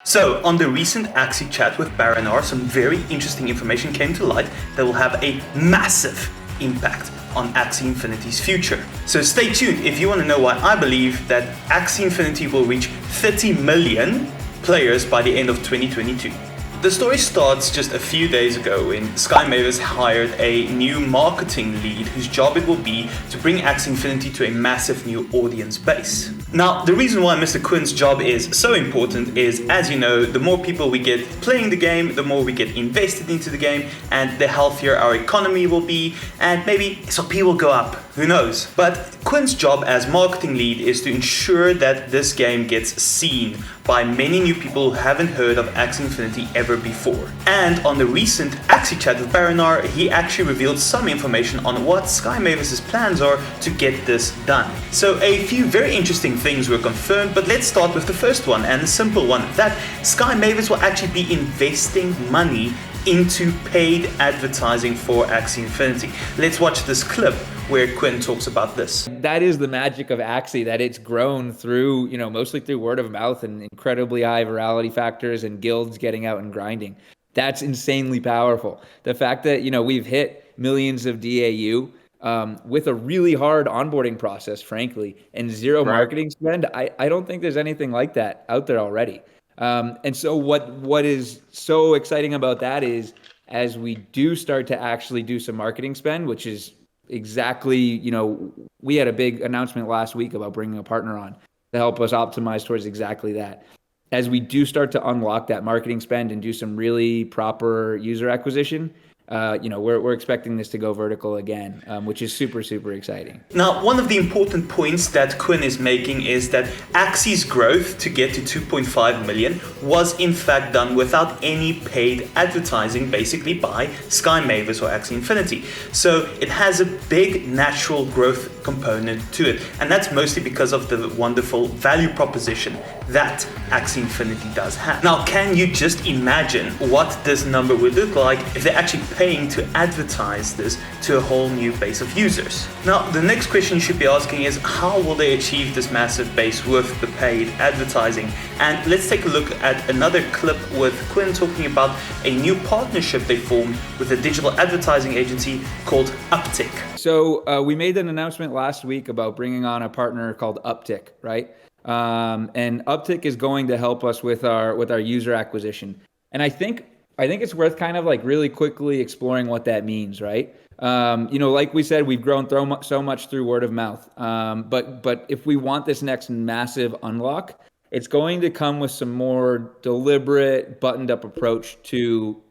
So, on the recent Axie chat with Baranar, some very interesting information came to light that will have a massive impact on Axie Infinity's future. So stay tuned if you want to know why I believe that Axie Infinity will reach 30 million players by the end of 2022. The story starts just a few days ago when Sky Mavis hired a new marketing lead whose job it will be to bring Axie Infinity to a massive new audience base. Now, the reason why Mr. Quinn's job is so important is, as you know, the more people we get playing the game, the more we get invested into the game, and the healthier our economy will be, and maybe XP will go up, who knows. But Quinn's job as marketing lead is to ensure that this game gets seen by many new people who haven't heard of Axie Infinity ever before. And on the recent Axie chat with Baranar, he actually revealed some information on what Sky Mavis's plans are to get this done. So a few very interesting things were confirmed, but let's start with the first one, and the simple one, that Sky Mavis will actually be investing money into paid advertising for Axie Infinity. Let's watch this clip where Quinn talks about this. That is the magic of Axie, that it's grown through, mostly through word of mouth and incredibly high virality factors and guilds getting out and grinding. That's insanely powerful. The fact that, we've hit millions of DAU with a really hard onboarding process, frankly, and zero marketing spend, I don't think there's anything like that out there already. And so what is so exciting about that is, as we do start to actually do some marketing spend, which is exactly, we had a big announcement last week about bringing a partner on to help us optimize towards exactly that. As we do start to unlock that marketing spend and do some really proper user acquisition, we're expecting this to go vertical again, which is super, super exciting. Now, one of the important points that Quinn is making is that Axie's growth to get to 2.5 million was in fact done without any paid advertising, basically by Sky Mavis or Axie Infinity. So it has a big natural growth component to it, and that's mostly because of the wonderful value proposition that Axie Infinity does have. Now, can you just imagine what this number would look like if they're actually paying to advertise this to a whole new base of users? Now, the next question you should be asking is, how will they achieve this massive base with the paid advertising? And let's take a look at another clip with Quinn talking about a new partnership they formed with a digital advertising agency called Uptick. So we made an announcement last week about bringing on a partner called Uptick, right? And Uptick is going to help us with our user acquisition. And I think it's worth kind of like really quickly exploring what that means, right? Like we said, we've grown so much through word of mouth. But if we want this next massive unlock, it's going to come with some more deliberate, buttoned up approach to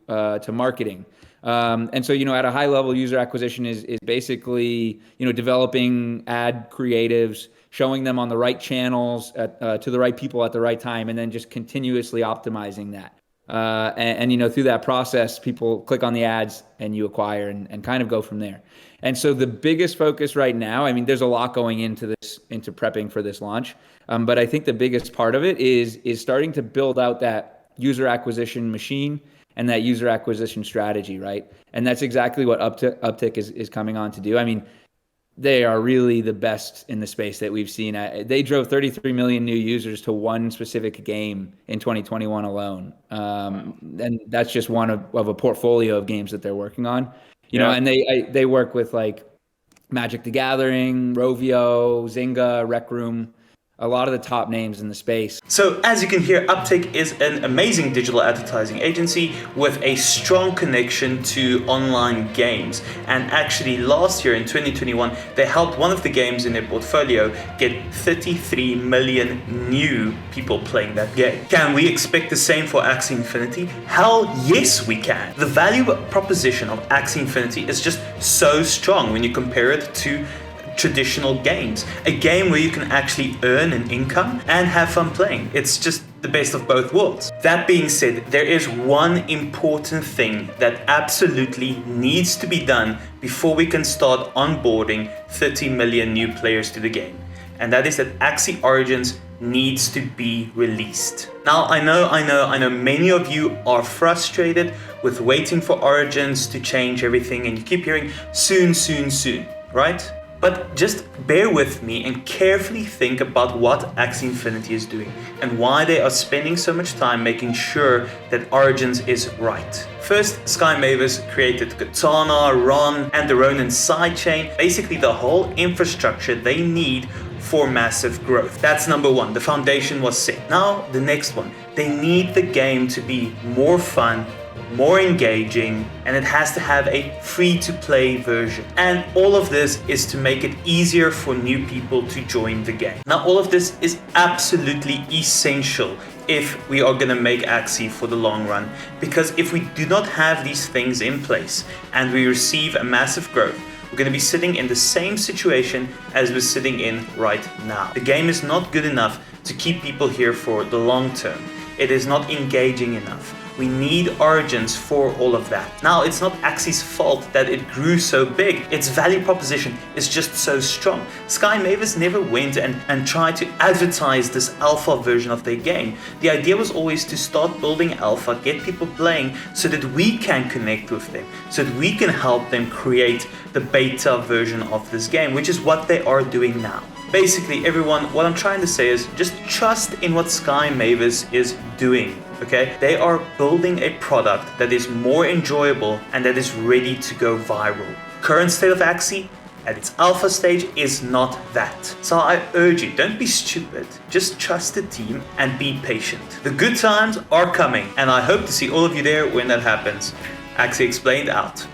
marketing. And so, at a high level, user acquisition is basically, developing ad creatives, showing them on the right channels to the right people at the right time, and then just continuously optimizing that. And through that process, people click on the ads and you acquire and kind of go from there. And so the biggest focus right now, there's a lot going into prepping for this launch. But I think the biggest part of it is starting to build out that user acquisition machine and that user acquisition strategy, right? And that's exactly what Uptick is coming on to do. They are really the best in the space that we've seen. They drove 33 million new users to one specific game in 2021 alone. And that's just one of a portfolio of games that they're working on. And they work with like Magic the Gathering, Rovio, Zynga, Rec Room, a lot of the top names in the space. So as you can hear, Uptick is an amazing digital advertising agency with a strong connection to online games. And actually last year in 2021, they helped one of the games in their portfolio get 33 million new people playing that game. Can we expect the same for Axie Infinity? Hell yes, we can. The value proposition of Axie Infinity is just so strong when you compare it to traditional games. A game where you can actually earn an income and have fun playing. It's just the best of both worlds. That being said, there is one important thing that absolutely needs to be done before we can start onboarding 30 million new players to the game. And that is that Axie Origins needs to be released. Now, I know many of you are frustrated with waiting for Origins to change everything, and you keep hearing soon, right? But just bear with me and carefully think about what Axie Infinity is doing and why they are spending so much time making sure that Origins is right. First, Sky Mavis created Katana, Ron, and the Ronin sidechain, basically the whole infrastructure they need for massive growth. That's number one, the foundation was set. Now, the next one, they need the game to be more fun, more engaging, and it has to have a free-to-play version. And all of this is to make it easier for new people to join the game. Now, all of this is absolutely essential if we are going to make Axie for the long run, because if we do not have these things in place and we receive a massive growth, we're going to be sitting in the same situation as we're sitting in right now. The game is not good enough to keep people here for the long term. It is not engaging enough. We need Origins for all of that. Now, it's not Axie's fault that it grew so big. Its value proposition is just so strong. Sky Mavis never went and tried to advertise this alpha version of their game. The idea was always to start building alpha, get people playing so that we can connect with them, so that we can help them create the beta version of this game, which is what they are doing now. Basically, everyone, what I'm trying to say is just trust in what Sky Mavis is doing, okay? They are building a product that is more enjoyable and that is ready to go viral. Current state of Axie at its alpha stage is not that. So I urge you, don't be stupid. Just trust the team and be patient. The good times are coming, and I hope to see all of you there when that happens. Axie Explained out.